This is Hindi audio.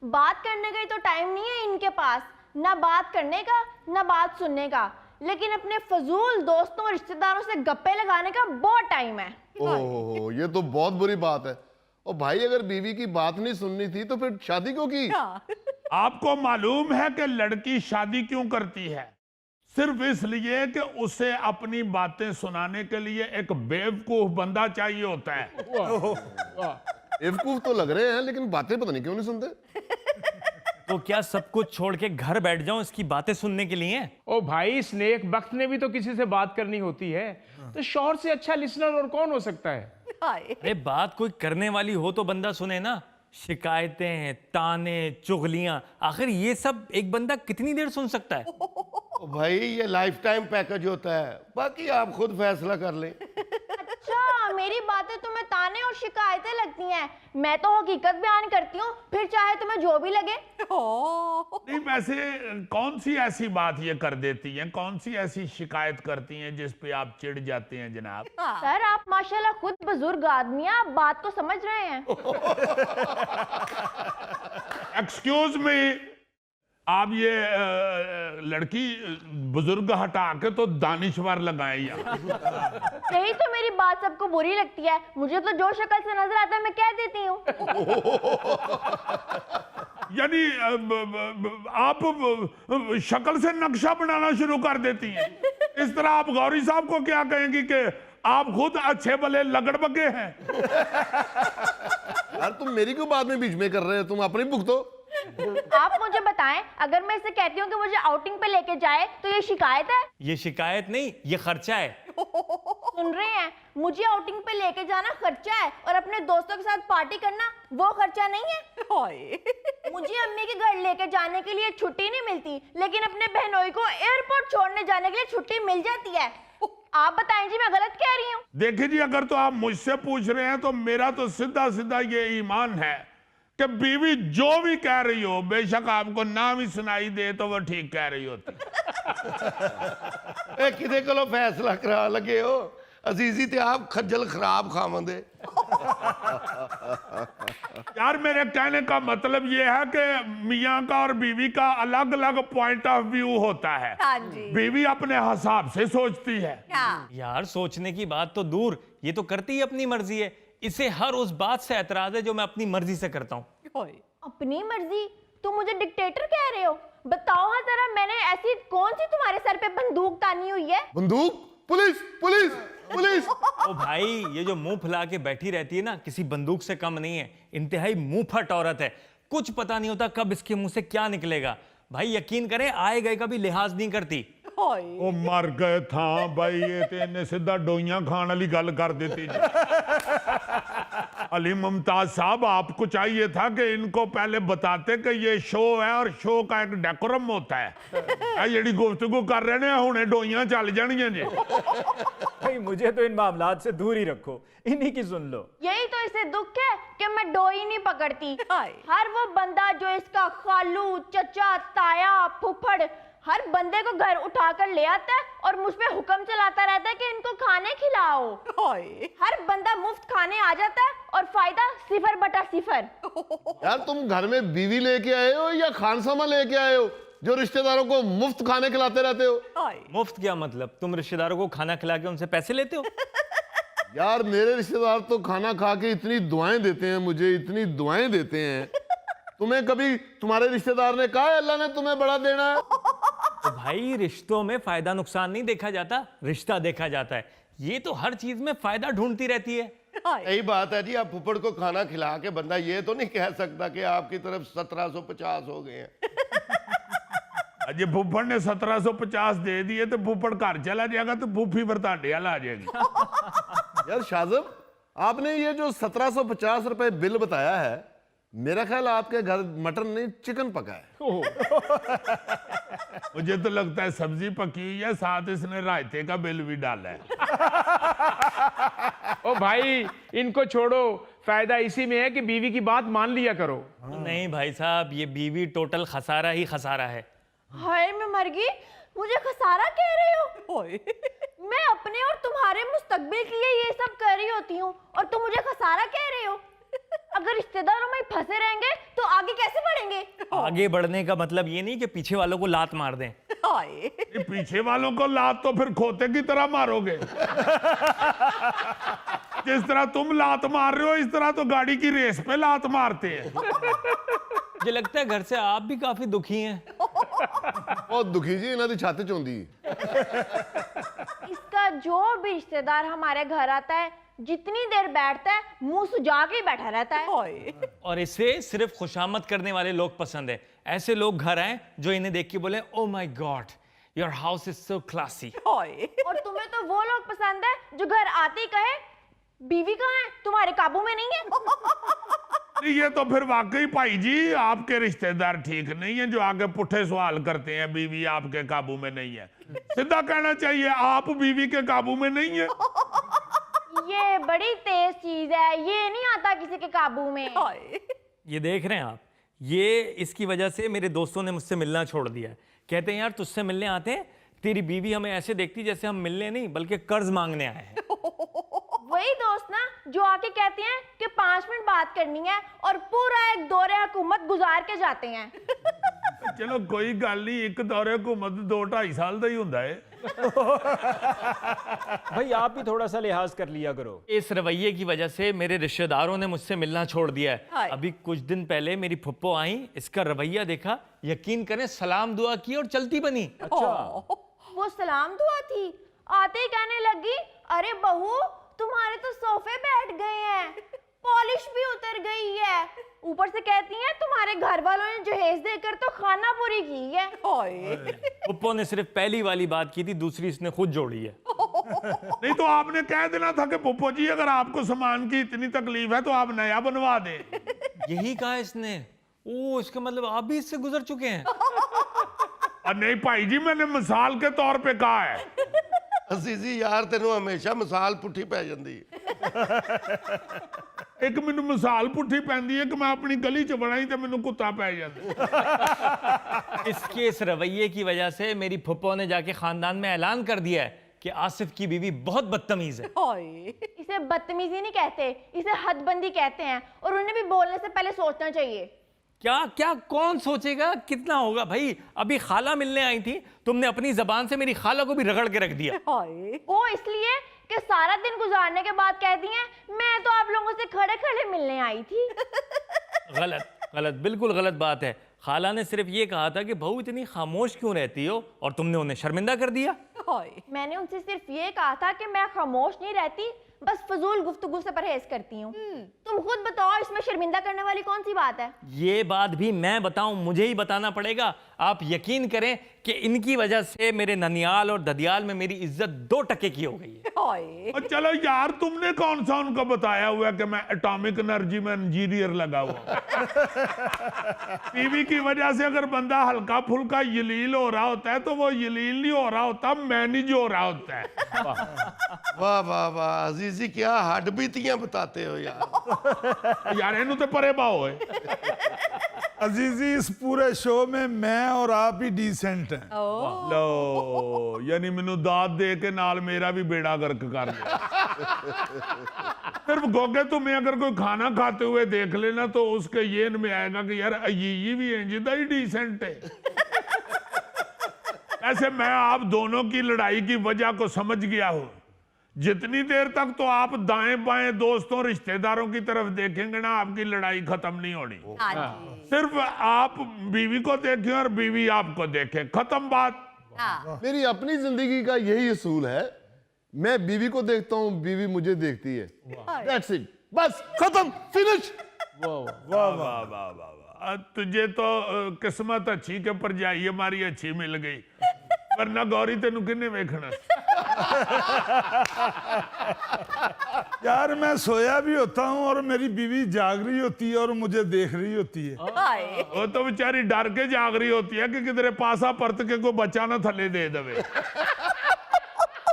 बात करने का ही तो टाइम नहीं है इनके पास, ना बात करने का ना बात सुनने का, लेकिन अपने फजूल दोस्तों और रिश्तेदारों से गप्पे लगाने का बहुत टाइम है। ओहो, ये तो बहुत बुरी बात है। और भाई अगर बीवी की बात नहीं सुननी थी तो फिर शादी क्यों की? आपको मालूम है कि लड़की शादी क्यों करती है? सिर्फ इसलिए कि उसे अपनी बातें सुनाने के लिए एक बेवकूफ बंदा चाहिए होता है। बेवकूफ तो लग रहे हैं लेकिन बातें पता नहीं क्यों नहीं सुनते। तो क्या सब कुछ छोड़ के घर बैठ जाऊं इसकी बातें सुनने के लिए? ओ भाई, स्नेक वक्त ने भी तो किसी से बात करनी होती है, तो शौहर से अच्छा लिसनर और कौन हो सकता है? अरे बात कोई करने वाली हो तो बंदा सुने ना। शिकायतें, ताने, चुगलियां, आखिर ये सब एक बंदा कितनी देर सुन सकता है? भाई ये लाइफ टाइम पैकेज होता है, बाकी आप खुद फैसला कर लें। अच्छा, मेरी बातें तुम्हें ताने और शिकायतें लगती हैं, मैं तो हकीकत बयान करती हूँ, फिर चाहे तुम्हें जो भी लगे। नहीं, वैसे कौन सी ऐसी बात ये कर देती हैं, कौन सी ऐसी शिकायत करती हैं जिस पे आप चिढ़ जाते हैं जनाब? सर, आप माशाल्लाह खुद बुजुर्ग आदमी हैं, आप बात को समझ रहे हैं। एक्सक्यूज मी, आप ये लड़की बुजुर्ग हटा के तो दानिश्वर लगाए यहाँ। यही तो मेरी बात सबको बुरी लगती है, मुझे तो जो शक्ल से नजर आता है मैं कह देती हूँ। यानी आप शक्ल से नक्शा बनाना शुरू कर देती हैं। इस तरह आप गौरी साहब को क्या कहेंगी कि आप खुद अच्छे भले लगड़बगे हैं? यार तुम मेरी क्यों बाद में बीच में कर रहे हो, तुम अपनी भुगतो। आप मुझे बताएं, अगर मैं इसे कहती हूँ कि मुझे आउटिंग पे लेके जाए तो ये शिकायत है? ये शिकायत नहीं, ये खर्चा है। सुन रहे हैं, मुझे आउटिंग पे लेके जाना खर्चा है और अपने दोस्तों के साथ पार्टी करना वो खर्चा नहीं है। मुझे अम्मी के घर लेके जाने के लिए छुट्टी नहीं मिलती, लेकिन अपने बहनोई को एयरपोर्ट छोड़ने जाने के लिए छुट्टी मिल जाती है। आप बताएं जी, मैं गलत कह रही हूँ? देखिए जी, अगर तो आप मुझसे पूछ रहे हैं तो मेरा तो सीधा सीधा ये ईमान है कि बीवी जो भी कह रही हो, बेशक आपको ना भी सुनाई दे तो वो ठीक कह रही होती। किदे कोलों फैसला करा लगे हो अजीजी, ते आप खज्जल खराब खावंदे। यार मेरे कहने का मतलब ये है कि मियाँ का और बीवी का अलग अलग पॉइंट ऑफ व्यू होता है। बीवी अपने हिसाब से सोचती है। यार सोचने की बात तो दूर, ये तो करती ही अपनी मर्जी है। इसे हर उस बात से ऐतराज है जो मैं अपनी मर्जी से करता हूँ। अपनी मर्जी? तुम मुझे डिक्टेटर कह रहे हो? बताओ हाँ जरा, मैंने ऐसी कौन सी तुम्हारे सर पे बंदूक तानी हुई है? बंदूक? Police police police! ओ भाई, ये जो मुंह फुला के बैठी रहती है ना, किसी बंदूक से कम नहीं है। इंतहाई मुंह फट औरत है, कुछ पता नहीं होता कब इसके मुंह से क्या निकलेगा। भाई यकीन करें, आए गए का भी लिहाज नहीं करती। ओ मर गए था भाई, ये तो इन्हें सीधा डोइयां खाने वाली गल कर देती जी। अली मुमताज साहब, आपको चाहिए था कि इनको पहले बताते कि ये शो है और शो का एक डेकोरम होता है। ये गुफ्तगू कर रहे हैं, हुणे डोइयां चल जानियां जी। भाई मुझे तो इन मामलात से दूर ही रखो, इन्हीं की सुन लो। यही तो इसे दुख है कि मैं डोई नहीं पकड़ती। हर वो बंदा जो इसका खालू, चचा, ताया, फुफड़, हर बंदे को घर उठाकर ले आता है और मुझ पे हुक्म चलाता रहता है कि इनको खाने खिलाओ। हर बंदा मुफ्त खाने आ जाता है और फायदा 0/0। यार तुम घर में बीवी लेके आए हो या खानसामा लेके आए हो जो रिश्तेदारों को मुफ्त खाने खिलाते रहते हो? मुफ्त क्या मतलब? तुम रिश्तेदारों को खाना खिला के उनसे पैसे लेते हो? यार मेरे रिश्तेदार तो खाना खा के इतनी दुआएं देते हैं मुझे, इतनी दुआएं देते हैं। तुम्हें कभी तुम्हारे रिश्तेदार ने कहा है अल्लाह ने तुम्हें बड़ा देना है? तो भाई रिश्तों में फायदा नुकसान नहीं देखा जाता, रिश्ता देखा जाता है। ये तो हर चीज में फायदा ढूंढती रहती है। यही बात है जी, आप फुफड़ को खाना खिला के बंदा ये तो नहीं कह सकता कि आपकी तरफ 1750 हो गए हैं। अजय फुफड़ ने 1750 दे दिए तो फुफड़ घर चला जाएगा तो फूफी बरताडे वाला आ जाएगी। यार शाहजब, आपने ये जो 1750 रुपए बिल बताया है, मेरा ख्याल आपके घर मटन नहीं चिकन पका है। मुझे तो लगता है सब्जी पकी हुई है, साथ इसने रायते का बिल भी डाला है। ओ भाई, इनको छोड़ो, फायदा इसी में है कि बीवी की बात मान लिया करो। नहीं भाई साहब, ये बीवी टोटल खसारा ही खसारा है। हाय मैं मर गई, मुझे खसारा कह रहे हो? मैं अपने और तुम्हारे मुस्तकबिल के लिए ये सब कर रही होती हूँ और तुम मुझे खसारा कह रहे हो? अगर रिश्तेदारों में फंसे रहेंगे तो आगे कैसे बढ़ेंगे? आगे बढ़ने का मतलब ये नहीं कि पीछे वालों को लात मार दें। ये पीछे वालों को लात तो फिर खोते की तरह मारोगे। जिस तरह तुम लात मार रहे हो इस तरह तो गाड़ी की रेस पे लात मारते हैं। मुझे लगता है घर से आप भी काफी दुखी हैं। बहुत दुखी जी, इन्हों की छत च होंदी। इसका जो भी रिश्तेदार हमारे घर आता है, जितनी देर बैठता है मुंह सुजा के ही बैठा रहता है। और इसे सिर्फ खुशामद करने वाले लोग पसंद है। ऐसे लोग घर आए जो इन्हें देख के बोले, oh my God your house is so classy. और तुम्हें तो वो लोग पसंद है जो घर आते ही कहे, बीवी कहाँ है, तुम्हारे काबू में नहीं है। ये तो फिर वाकई भाई जी आपके रिश्तेदार ठीक नहीं है जो आगे पुट्ठे सवाल करते हैं, बीवी आपके काबू में नहीं है। सीधा कहना चाहिए आप बीवी के काबू में नहीं है। ये बड़ी तेज चीज है, ये नहीं आता किसी के काबू में। ये देख रहे हैं आप, ये इसकी वजह से मेरे दोस्तों ने मुझसे मिलना छोड़ दिया है। कहते हैं यार तुझसे मिलने आते हैं, तेरी बीवी हमें ऐसे देखती जैसे हम मिलने नहीं बल्कि कर्ज मांगने आए हैं। वही दोस्त ना जो आके कहते हैं कि 5 मिनट बात करनी है और पूरा एक दौरे हुकूमत गुजार के जाते हैं। चलो कोई गल नहीं, एक दौरे हुकूमत 2-2.5 साल का ही होता है। भाई आप भी थोड़ा सा लिहाज कर लिया करो। इस रवैये की वजह से मेरे रिश्तेदारों ने मुझसे मिलना छोड़ दिया है। अभी कुछ दिन पहले मेरी फुप्पो आई, इसका रवैया देखा, यकीन करें सलाम दुआ की और चलती बनी। अच्छा, वो सलाम दुआ थी, आते ही कहने लगी, अरे बहू तुम्हारे तो सोफे बैठ गए हैं, पॉलिश भी उतर गई है, ऊपर से कहती हैं तुम्हारे घर वालों ने जहेज देकर तो खाना पूरी की है। फुप्पो ने सिर्फ पहली वाली बात की थी, दूसरी इसने खुद जोड़ी है। नहीं तो आपने कह देना था कि पुप्पो जी अगर आपको सामान की इतनी तकलीफ है तो आप नया बनवा दें। यही कहा इसने। ओ, इसका मतलब आप भी इससे गुजर चुके हैं। और नहीं भाई जी, मैंने मिसाल के तौर पे कहा है। अजीजी यार तेनों हमेशा मिसाल पुठी पै जाती एक मैनू मिसाल पुठी पैंदी है कि मैं अपनी गली च बड़ा ही तो मैनू कुत्ता पै जाता। इसके इस रवैये की वजह से मेरी फुप्पो ने जाके खानदान में ऐलान कर दिया है कि आसिफ की बीवी बहुत बदतमीज है। इसे बदतमीजी नहीं कहते, इसे हदबंदी कहते हैं, और उन्हें भी बोलने से पहले सोचना चाहिए। क्या क्या कौन सोचेगा कितना होगा भाई। अभी खाला मिलने आई थी, तुमने अपनी जबान से मेरी खाला को भी रगड़ के रख दिया। वो इसलिए कि सारा दिन गुजारने के बाद कहती हैं मैं तो आप लोगों से खड़े खड़े मिलने आई थी। गलत गलत, बिल्कुल गलत बात है। खाला ने सिर्फ ये कहा था कि बहू इतनी खामोश क्यों रहती हो, और तुमने उन्हें शर्मिंदा कर दिया। मैंने उनसे सिर्फ ये कहा था कि मैं खामोश नहीं रहती, बस फजूल गुफ्तगू से परहेज करती हूँ। तुम खुद बताओ इसमें शर्मिंदा करने वाली कौन सी बात है। ये बात भी मैं बताऊं, मुझे ही बताना पड़ेगा। आप यकीन करें कि इनकी वजह से मेरे ननियाल और ददियाल में मेरी इज्जत 2 टके की हो गई है। और चलो यार, तुमने कौन सा उनको बताया हुआ कि मैं एटॉमिक एनर्जी में इंजीनियर लगा हुआ। टीवी की वजह से अगर बंदा हल्का फुल्का यलील हो रहा होता है तो वो यलील नहीं हो रहा होता, मैनेज हो रहा होता है। वाह वाह वाह अजीजी, क्या हड बीतियां बताते हो यार। यार इन्हू तो परे बाओ है। अजीजी, इस पूरे शो में मैं और आप ही डिसेंट हैं। लो, यानी मैनू दाद दे के नाल मेरा भी बेड़ा गर्क कर दिया। सिर्फ गोगे तुम्हें अगर कोई खाना खाते हुए देख लेना तो उसके ये में आएगा कि यार ये भी इंजिदा ही डिसेंट है। ऐसे मैं आप दोनों की लड़ाई की वजह को समझ गया हूं। जितनी देर तक तो आप दाएं बाएं दोस्तों रिश्तेदारों की तरफ देखेंगे ना, आपकी लड़ाई खत्म नहीं होनी। सिर्फ आप बीवी को देखें और बीवी आपको देखे, खत्म बात। मेरी अपनी जिंदगी का यही असूल है, मैं बीवी को देखता हूँ, बीवी मुझे देखती है। That's it, बस खत्म, फिनिश। वाह वाह वाह वाह वाह। तुझे तो किस्मत अच्छी के परजाई हमारी अच्छी मिल गई, वरना गौरी तेनू किन्ने वेखना। यार मैं सोया भी होता हूँ और मेरी बीवी जाग रही होती है और मुझे देख रही होती है। वो तो बेचारी डर के जाग रही होती है कि किधरे पासा परत के कोई बच्चा ना थले दे दे।